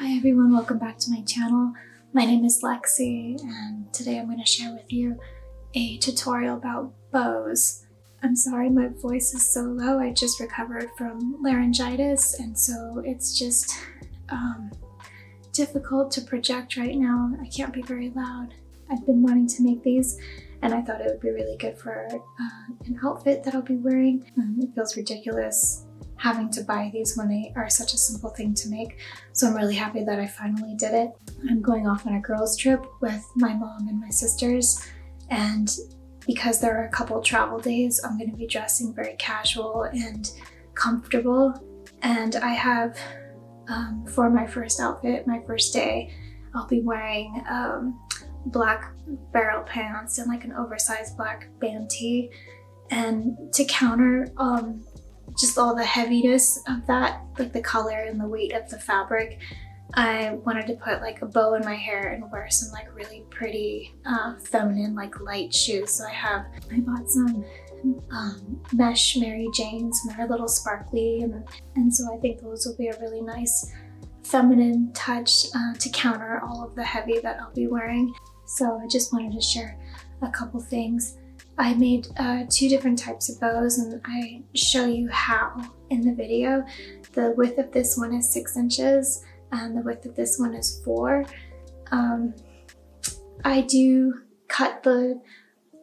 Hi everyone, welcome back to my channel. My name is Lexi and today I'm going to share with you a tutorial about bows. I'm sorry my voice is so low, I just recovered from laryngitis and so it's just difficult to project right now. I can't be very loud. I've been wanting to make these and I thought it would be really good for an outfit that I'll be wearing. It feels ridiculous having to buy these when they are such a simple thing to make. So I'm really happy that I finally did it. I'm going off on a girls trip with my mom and my sisters, and because there are a couple travel days, I'm going to be dressing very casual and comfortable. And I have, for my first outfit, my first day, I'll be wearing black barrel pants and like an oversized black band tee. And to counter just all the heaviness of that, like the color and the weight of the fabric, I wanted to put like a bow in my hair and wear some like really pretty feminine like light shoes. So I bought some mesh Mary Janes and they're a little sparkly, and so I think those will be a really nice feminine touch to counter all of the heavy that I'll be wearing. So I just wanted to share a couple things. I made 2 different types of bows and I show you how in the video. The width of this one is 6 inches and the width of this one is 4. I do cut the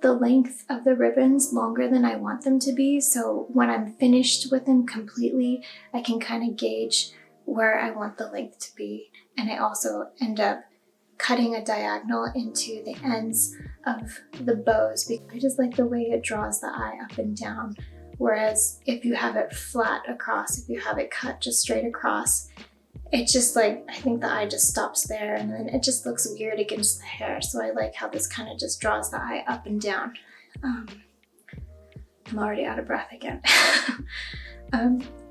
length of the ribbons longer than I want them to be, so when I'm finished with them completely, I can kind of gauge where I want the length to be. And I also end up cutting a diagonal into the ends of the bows because I just like the way it draws the eye up and down. Whereas if you have it flat across, if you have it cut just straight across, it just like, I think the eye just stops there and then it just looks weird against the hair. So I like how this kind of just draws the eye up and down. I'm already out of breath again.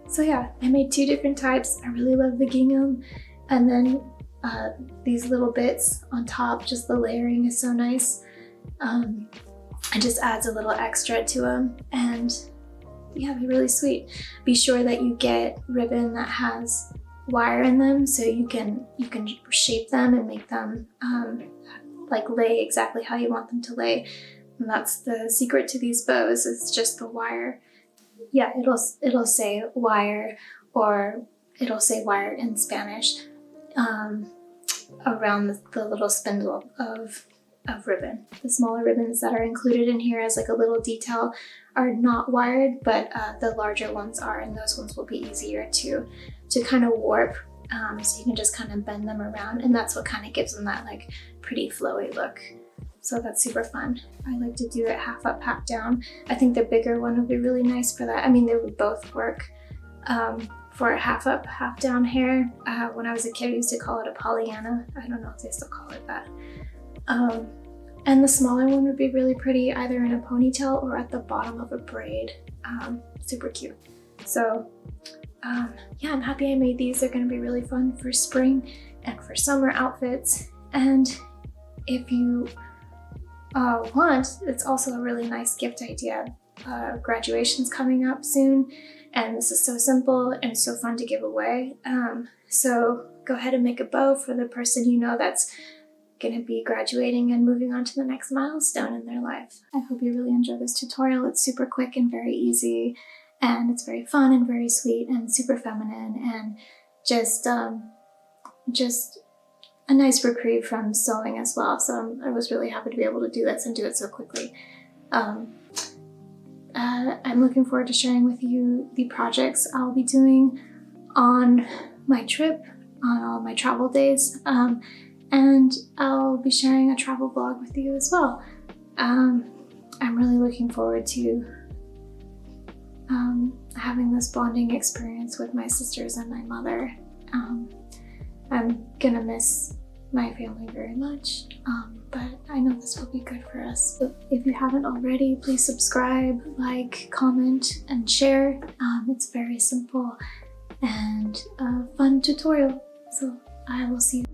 So yeah, I made 2 different types. I really love the gingham, and then these little bits on top, just the layering is so nice. It just adds a little extra to them, and yeah, they're really sweet. Be sure that you get ribbon that has wire in them so you can shape them and make them like lay exactly how you want them to lay. And that's the secret to these bows, is just the wire. Yeah, it'll say wire, or it'll say wire in Spanish around the little spindle of ribbon. The smaller ribbons that are included in here as like a little detail are not wired, but the larger ones are, and those ones will be easier to kind of warp, so you can just kind of bend them around, and that's what kind of gives them that like pretty flowy look. So that's super fun. I like to do it half up, half down. I think the bigger one would be really nice for that. I mean, they would both work for half up, half down hair. When I was a kid, I used to call it a Pollyanna. I don't know if they still call it that. And the smaller one would be really pretty either in a ponytail or at the bottom of a braid. Super cute. So yeah, I'm happy I made these. They're gonna be really fun for spring and for summer outfits. And if you want, it's also a really nice gift idea. Graduation's coming up soon, and this is so simple and so fun to give away. So go ahead and make a bow for the person you know that's gonna be graduating and moving on to the next milestone in their life. I hope you really enjoy this tutorial. It's super quick and very easy, and it's very fun and very sweet and super feminine, and just a nice reprieve from sewing as well. So I was really happy to be able to do this and do it so quickly. I'm looking forward to sharing with you the projects I'll be doing on my trip, on all my travel days, and I'll be sharing a travel vlog with you as well. I'm really looking forward to having this bonding experience with my sisters and my mother. I'm gonna miss my family very much, but I know this will be good for us. So if you haven't already, please subscribe, like, comment, and share. It's very simple and a fun tutorial. So I will see you.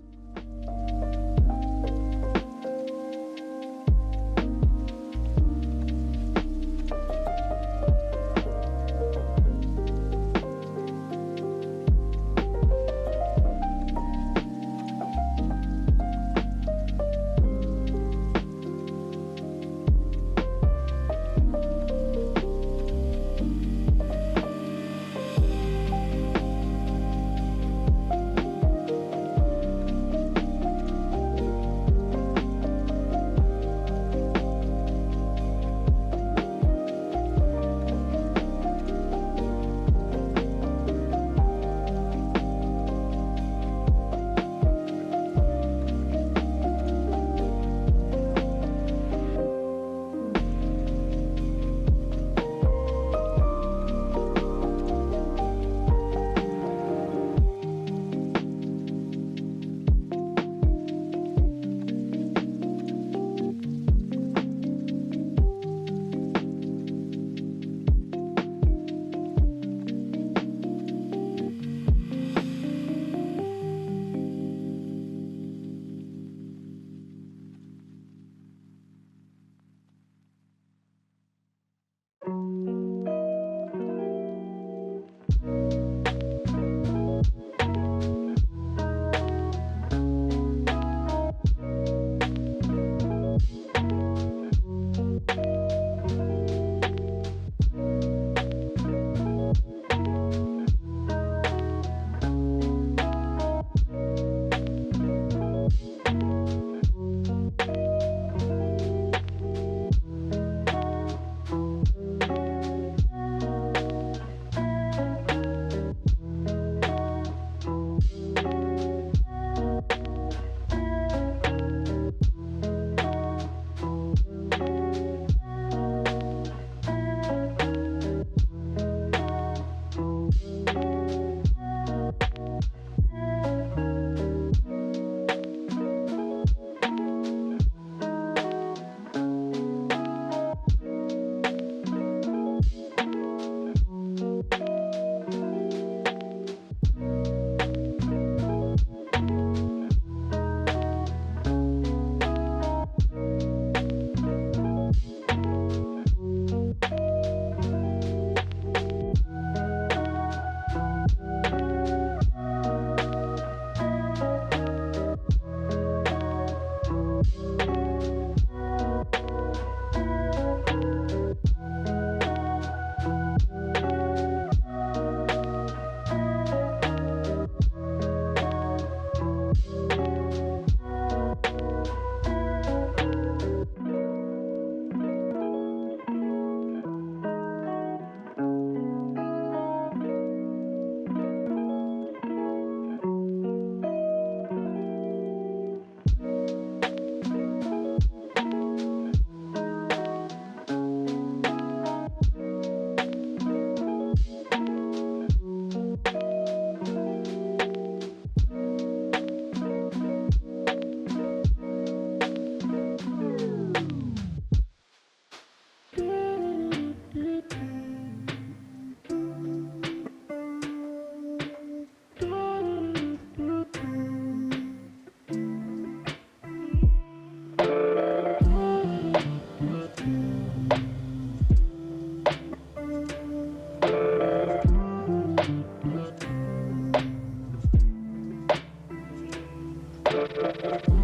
bye.